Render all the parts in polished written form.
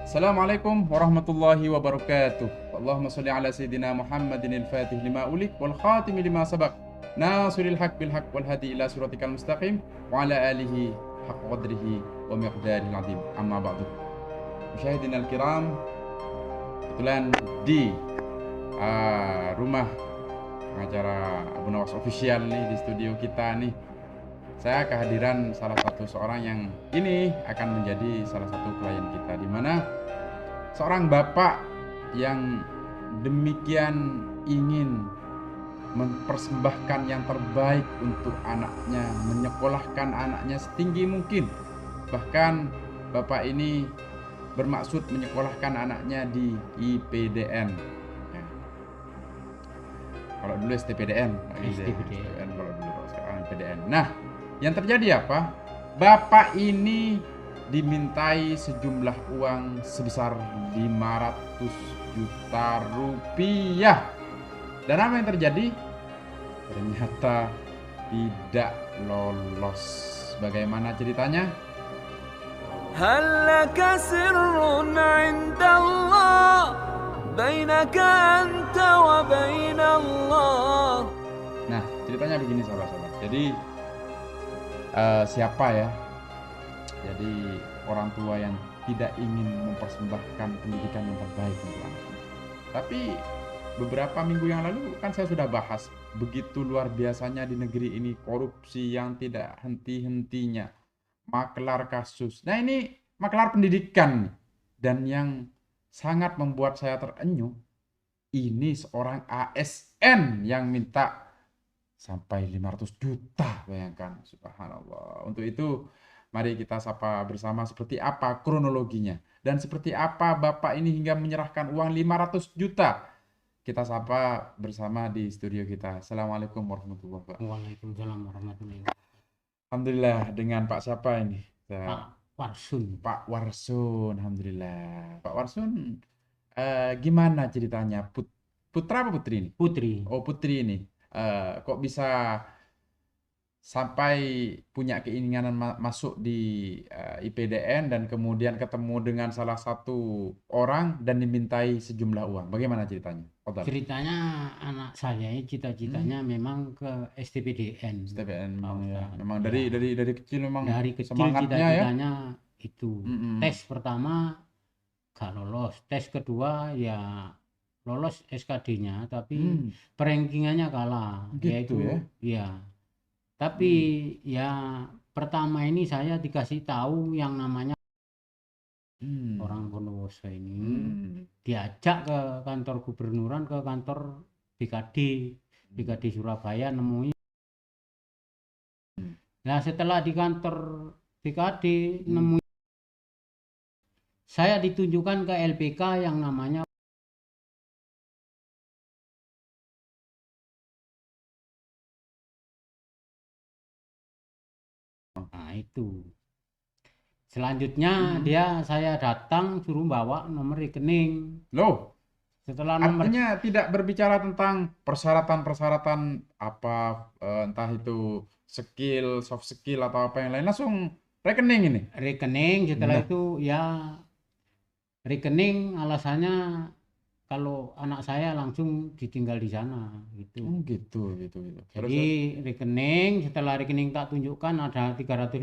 Assalamualaikum warahmatullahi wabarakatuh. Allahumma salli ala sayyidina Muhammadin al-fatih lima ulik wal khatimi lima sabaq. Nasiril haq bil haq wal hadi ila suratikal mustaqim wa ala alihi haqq qadrihi wa miqdarihil azim. Amma ba'du. Musyahidina al-kiram, kebetulan di rumah pengacara Abu Nawas Official nih, di studio kita nih, saya kehadiran salah satu seorang yang ini akan menjadi salah satu klien kita, di mana seorang bapak yang demikian ingin mempersembahkan yang terbaik untuk anaknya, menyekolahkan anaknya setinggi mungkin. Bahkan bapak ini bermaksud menyekolahkan anaknya di IPDN. Ya. Kalau dulu STPDN, STPDN kalau dulu, kalau sekarang IPDN. Nah, yang terjadi apa? Bapak ini dimintai sejumlah uang sebesar 500 juta rupiah. Dan apa yang terjadi? Ternyata tidak lolos. Bagaimana ceritanya? هل لك سر عند الله بينك أنت وبين الله. Nah, ceritanya begini sahabat-sahabat. Jadi siapa ya? Jadi orang tua yang tidak ingin mempersembahkan pendidikan yang terbaik untuk anaknya. Tapi beberapa minggu yang lalu kan saya sudah bahas begitu luar biasanya di negeri ini korupsi yang tidak henti-hentinya, maklar kasus. Nah, ini maklar pendidikan, dan yang sangat membuat saya terenyuh, ini seorang ASN yang minta sampai 500 juta, bayangkan, subhanallah. Untuk itu mari kita sapa bersama seperti apa kronologinya dan seperti apa bapak ini hingga menyerahkan uang 500 juta. Kita sapa bersama di studio kita. Assalamualaikum warahmatullahi wabarakatuh. Waalaikumsalam warahmatullahi wabarakatuh. Alhamdulillah, dengan Pak siapa ini? Pak Warsun. Pak Warsun, alhamdulillah. Pak Warsun, gimana ceritanya? Putra apa putri ini? Putri. Oh, putri ini. Kok bisa sampai punya keinginan masuk di IPDN dan kemudian ketemu dengan salah satu orang dan dimintai sejumlah uang? Bagaimana ceritanya? Ceritanya anak saya cita-citanya memang ke STPDN. STPDN Pak ya. Ustadz. Memang Ya. dari kecil memang Dari kecil semangatnya ya. cita-citanya itu. Mm-mm. Tes pertama gak lolos, tes kedua ya lolos SKD-nya, tapi perankingannya kalah. Gitu Yaitu ya? ya. Tapi ya pertama ini saya dikasih tahu yang namanya orang Bondowoso ini diajak ke kantor gubernuran, ke kantor BKD Surabaya, nemuin. Nah, setelah di kantor BKD nemuin, saya ditunjukkan ke LPK yang namanya. Nah, itu. Selanjutnya saya datang suruh bawa nomor rekening. Loh, Setelah artinya tidak berbicara tentang persyaratan-persyaratan apa, entah itu skill, soft skill atau apa yang lain, langsung rekening ini. rekening, setelah itu ya rekening, alasannya kalau anak saya langsung ditinggal di sana gitu. Gitu. Jadi rekening, setelah rekening tak tunjukkan ada 350,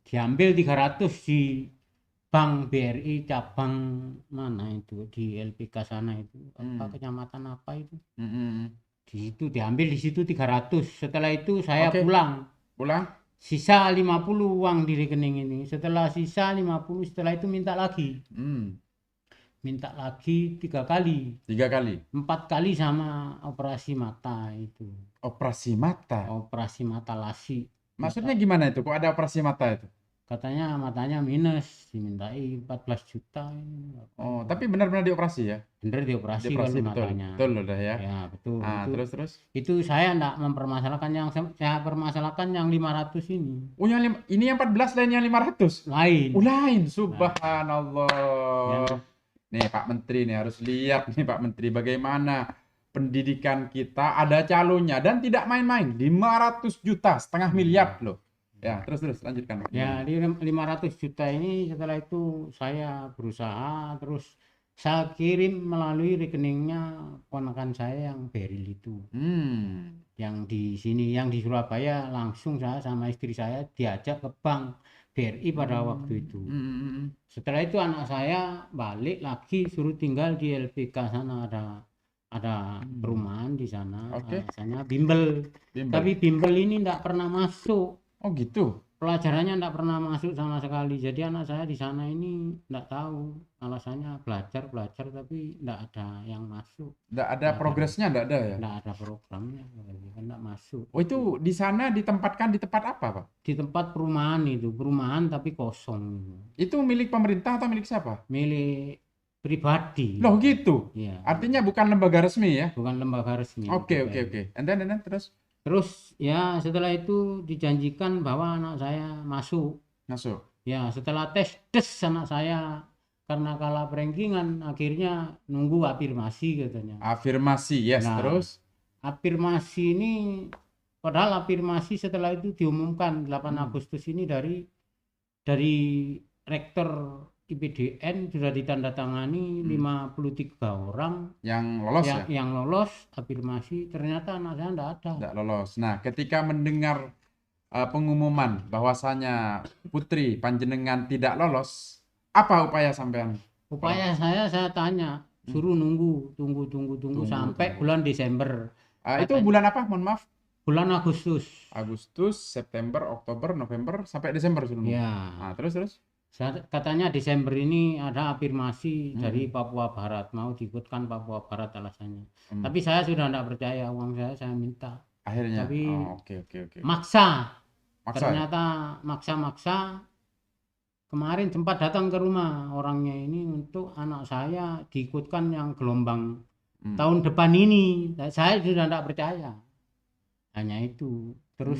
diambil 300 di Bank BRI cabang mana itu, di LPK sana itu, apa kecamatan apa itu. Di situ diambil, di situ 300. Setelah itu saya pulang. Sisa 50 uang di rekening ini. Setelah sisa 50, setelah itu minta lagi. Minta lagi 3 kali. 4 kali sama operasi mata itu. Operasi mata? Operasi mata lasi. Maksudnya gimana itu? Kok ada operasi mata itu? Katanya matanya minus, dimintai 14 juta. Oh, tapi benar-benar dioperasi ya? Benar dioperasi kalau betul, matanya. betul udah ya. Ya, betul. Nah, terus? Itu saya enggak mempermasalahkan, yang saya permasalahkan yang 500 ini. Oh, ini yang 14 lain yang 500? Lain. Lain, subhanallah. Ya. Nih Pak Menteri nih, harus lihat nih Pak Menteri, bagaimana pendidikan kita ada calonnya dan tidak main-main. 500 juta, setengah miliar loh. Ya, terus lanjutkan, Pak. Ya, di 500 juta ini setelah itu saya berusaha terus saya kirim melalui rekeningnya ponakan saya yang Beril itu. Hmm. Yang di sini, yang di Surabaya langsung saya sama istri saya diajak ke bank BRI pada waktu itu. Setelah itu anak saya balik lagi suruh tinggal di LPK sana, ada perumahan di sana. Oke. Alasannya bimbel. Bimbel. Tapi bimbel ini tidak pernah masuk. Oh gitu. Pelajarannya tidak pernah masuk sama sekali. Jadi anak saya di sana ini tidak tahu. Alasannya belajar tapi tidak ada yang masuk. Nggak ada Nggak progresnya, nggak ada ya? Tidak ada programnya, kan tidak masuk. Oh, itu di sana ditempatkan di tempat apa, Pak? Di tempat perumahan itu, perumahan tapi kosong. Itu milik pemerintah atau milik siapa? Milik pribadi. Loh gitu. Iya. Artinya bukan lembaga resmi ya? Bukan lembaga resmi. Oke. DPR. And then terus Terus ya setelah itu dijanjikan bahwa anak saya masuk. masuk. Ya setelah tes anak saya karena kalah rankingan akhirnya nunggu afirmasi katanya. Afirmasi, yes. Nah, Terus Afirmasi ini padahal afirmasi setelah itu diumumkan 8 Agustus ini dari rektor IPDN sudah ditandatangani 53 orang yang lolos ya? yang lolos afirmasi, ternyata anak saya enggak ada. Nggak lolos. Nah, ketika mendengar pengumuman bahwasanya putri panjenengan tidak lolos, apa upaya sampean? Upaya saya tanya, suruh tunggu sampai bulan Desember. Itu bulan apa? Mohon maaf. Bulan Agustus. Agustus, September, Oktober, November sampai Desember suruh nunggu. Ya. Nah, terus Katanya Desember ini ada afirmasi dari Papua Barat, mau diikutkan Papua Barat alasannya. Tapi saya sudah tidak percaya, uang saya minta. Akhirnya. Tapi Oke. maksa. Maksa. Ternyata maksa. Kemarin sempat datang ke rumah orangnya ini untuk anak saya diikutkan yang gelombang tahun depan ini. Saya sudah tidak percaya. Hanya itu. Terus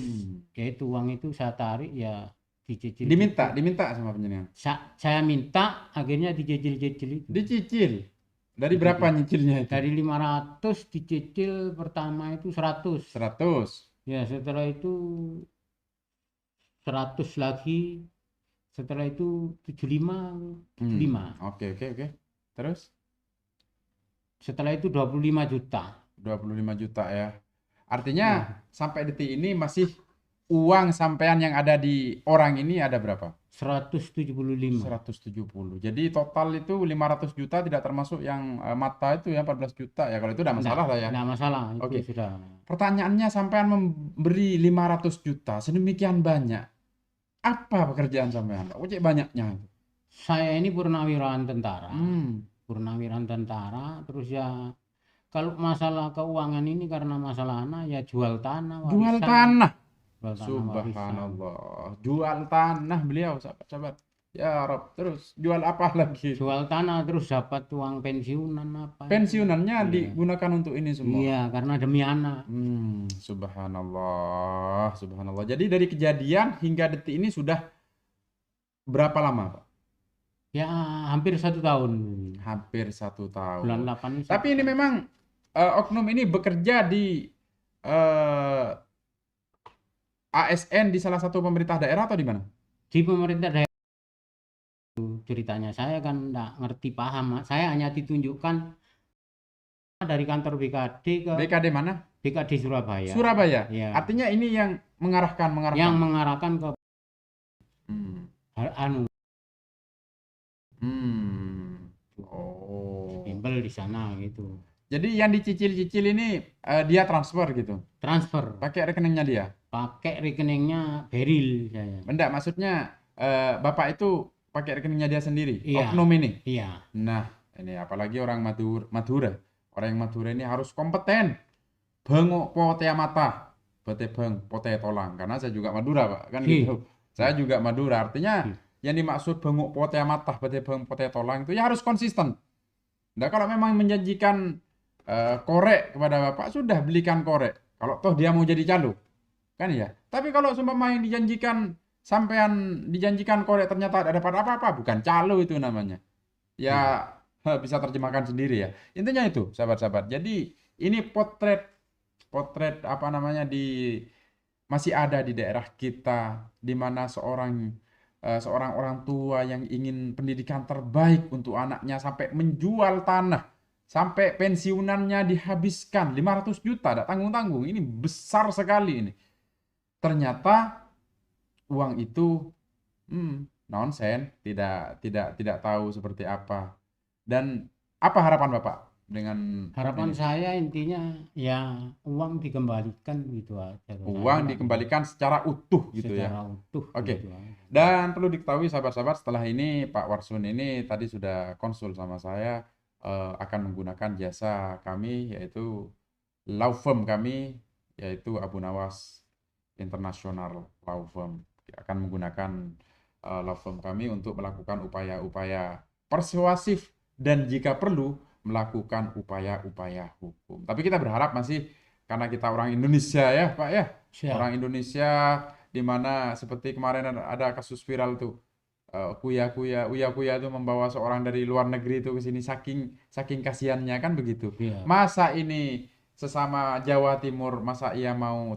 yaitu uang itu saya tarik ya dicicil. Diminta sama penjenengan. Saya minta, akhirnya dicicil itu. Dicicil. Dari berapa nyicilnya itu? Dari 500 dicicil pertama itu 100. 100. Ya, setelah itu 100 lagi. Setelah itu 75. Oke. Terus? Setelah itu 25 juta. 25 juta ya. Artinya sampai detik ini masih uang sampean yang ada di orang ini ada berapa? 175. 170. Jadi total itu 500 juta tidak termasuk yang mata itu ya 14 juta ya. Kalau itu tidak masalah lah ya. Tidak masalah, itu Oke. sudah. Pertanyaannya sampean memberi 500 juta sedemikian banyak. Apa pekerjaan sampean? Oke, banyaknya. Saya ini purnawirawan tentara. Hmm. Purnawirawan tentara, terus ya kalau masalah keuangan ini karena masalah anak ya jual tanah, warisan. Jual tanah. Jual tanah, Subhanallah. Jual tanah beliau, sahabat-sahabat. Ya Rob, terus jual apa lagi? Jual tanah terus dapat uang pensiunan apa. Pensiunannya Iya. digunakan untuk ini semua. Iya, karena demi anak. Subhanallah. Jadi dari kejadian hingga detik ini sudah berapa lama, Pak? Ya, hampir 1 tahun. Hampir 1 tahun. Bulan 8 ini. Tapi ini memang oknum ini bekerja di ASN di salah satu pemerintah daerah atau di mana? Di pemerintah daerah. Ceritanya saya kan enggak ngerti paham. Saya hanya ditunjukkan dari kantor BKD ke BKD mana? BKD Surabaya. Surabaya. Ya. Artinya ini yang mengarahkan. Yang mengarahkan ke bimbel di sana gitu. Jadi yang dicicil-cicil ini dia transfer gitu. Transfer. Pakai rekeningnya dia. Pakai rekeningnya Beril saya. Enggak, maksudnya Bapak itu pakai rekeningnya dia sendiri. Iya. Oknum ini. Iya. Nah, ini apalagi orang Madura. Orang yang Madura ini harus kompeten. Bengok pote mata. Bete beng pote tolang. Karena saya juga Madura, Pak. Kan gitu. Saya juga Madura. Artinya yang dimaksud bengok pote mata, bete beng pote tolang itu ya harus konsisten. Nah, kalau memang menjanjikan korek kepada Bapak, sudah belikan korek. Kalau toh dia mau jadi calo. Kan ya. Tapi kalau seumpama yang sampean dijanjikan korek ternyata ada dapat apa-apa, bukan calo itu namanya. Ya bisa terjemahkan sendiri ya. Intinya itu, sahabat-sahabat. Jadi ini potret apa namanya di masih ada di daerah kita, di mana seorang orang tua yang ingin pendidikan terbaik untuk anaknya sampai menjual tanah, sampai pensiunannya dihabiskan 500 juta, tidak tanggung-tanggung. Ini besar sekali ini. Ternyata uang itu nonsen, tidak tahu seperti apa. Dan apa harapan Bapak dengan Harapan ini? saya intinya ya uang dikembalikan gitu aja. Uang dikembalikan secara utuh gitu ya. Secara utuh. Oke. gitu aja. Dan perlu diketahui sahabat-sahabat, setelah ini Pak Warsun ini tadi sudah konsul sama saya, akan menggunakan jasa kami, yaitu law firm kami, yaitu Abu Nawas International Law Firm. Akan menggunakan law firm kami untuk melakukan upaya-upaya persuasif dan jika perlu melakukan upaya-upaya hukum. Tapi kita berharap masih, karena kita orang Indonesia ya Pak ya, Siap. orang Indonesia, di mana seperti kemarin ada kasus viral tuh, Uya-Kuya itu membawa seorang dari luar negeri itu ke sini, saking kasihannya kan begitu. Iya. Masa ini sesama Jawa Timur, masa ia mau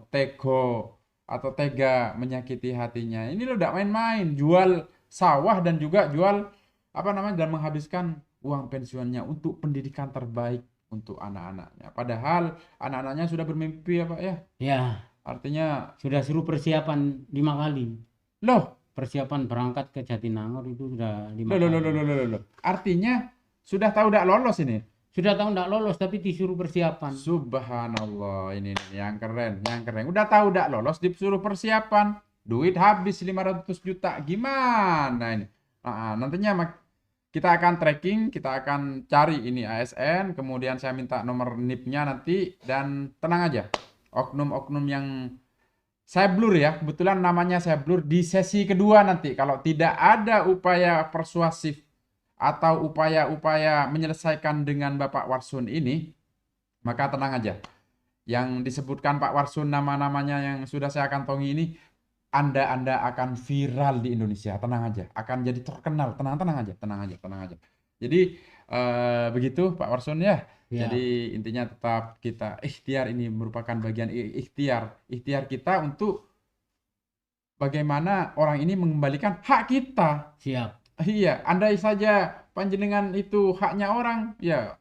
tega menyakiti hatinya? Ini lo udah main-main, jual sawah dan juga jual dan menghabiskan uang pensiunnya untuk pendidikan terbaik untuk anak-anaknya. Padahal anak-anaknya sudah bermimpi ya Pak ya. Ya, Artinya, sudah suruh persiapan 5 kali. loh, Persiapan berangkat ke Jatinangor itu sudah 5 loh. kali. Artinya sudah tahu tidak lolos ini. Sudah tahu enggak lolos tapi disuruh persiapan. Subhanallah, ini yang keren. Udah tahu tidak lolos disuruh persiapan. Duit habis 500 juta. Gimana ini? Nantinya kita akan tracking, kita akan cari ini ASN, kemudian saya minta nomor NIP-nya nanti, dan tenang aja. Oknum-oknum yang saya blur ya, kebetulan namanya saya blur di sesi kedua nanti. Kalau tidak ada upaya persuasif atau upaya-upaya menyelesaikan dengan Bapak Warsun ini, maka tenang aja. Yang disebutkan Pak Warsun, nama-namanya yang sudah saya kantongi ini, Anda akan viral di Indonesia, tenang aja. Akan jadi terkenal, tenang aja. Jadi begitu Pak Warsun ya. Ya. Jadi intinya tetap kita ikhtiar, ini merupakan bagian ikhtiar kita untuk bagaimana orang ini mengembalikan hak kita. Siap. Iya, andai saja panjenengan itu haknya orang, ya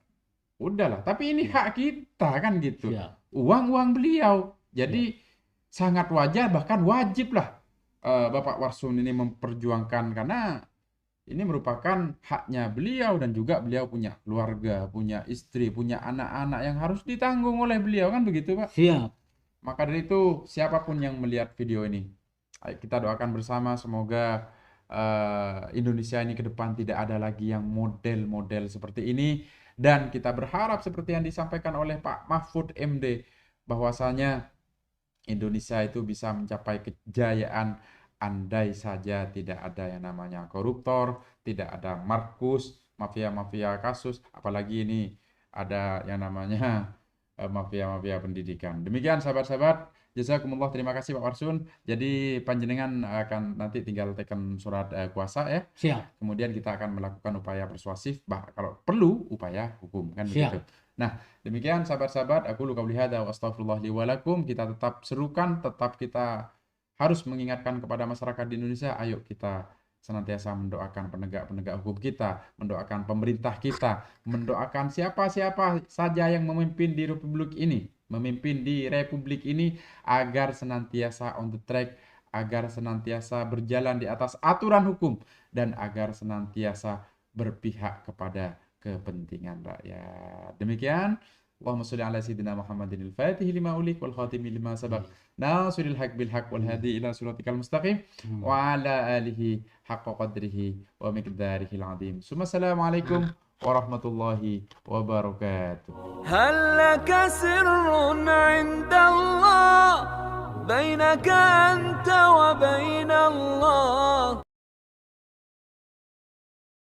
udahlah. Tapi ini hak kita kan gitu. Siap. Uang beliau. Jadi sangat wajar, bahkan wajib lah Bapak Warsun ini memperjuangkan, karena ini merupakan haknya beliau dan juga beliau punya keluarga, punya istri, punya anak-anak yang harus ditanggung oleh beliau kan begitu Pak. Siap. Maka dari itu siapapun yang melihat video ini, ayo kita doakan bersama semoga Indonesia ini ke depan tidak ada lagi yang model-model seperti ini, dan kita berharap seperti yang disampaikan oleh Pak Mahfud MD, bahwasanya Indonesia itu bisa mencapai kejayaan andai saja tidak ada yang namanya koruptor, tidak ada Markus, mafia-mafia kasus, apalagi ini ada yang namanya mafia-mafia pendidikan. Demikian sahabat-sahabat, jazakumullah, terima kasih Pak Warsun. Jadi panjenengan akan nanti tinggal tekan surat kuasa ya. Siap. Kemudian kita akan melakukan upaya persuasif, kalau perlu upaya hukum kan begitu. Nah, demikian sahabat-sahabat, aku qauli hadza wa astaghfirullah li wa lakum. Kita tetap serukan, tetap kita harus mengingatkan kepada masyarakat di Indonesia, ayo kita senantiasa mendoakan penegak-penegak hukum kita, mendoakan pemerintah kita, mendoakan siapa-siapa saja yang memimpin di Republik ini, agar senantiasa on the track, agar senantiasa berjalan di atas aturan hukum, dan agar senantiasa berpihak kepada kepentingan rakyat. Demikian, Allahumma sholli ala sayyidina Muhammadin al-Fatih lima ulik wal khatimi lima sabaq, nasiril haq bil haq wal hadi ila siratikal mustaqim, wa ala alihi haqqa qadrihi wa miqdarihil azim. Assalamualaikum warahmatullahi wabarakatuh. هل لك سر عند الله بينك أنت وبين الله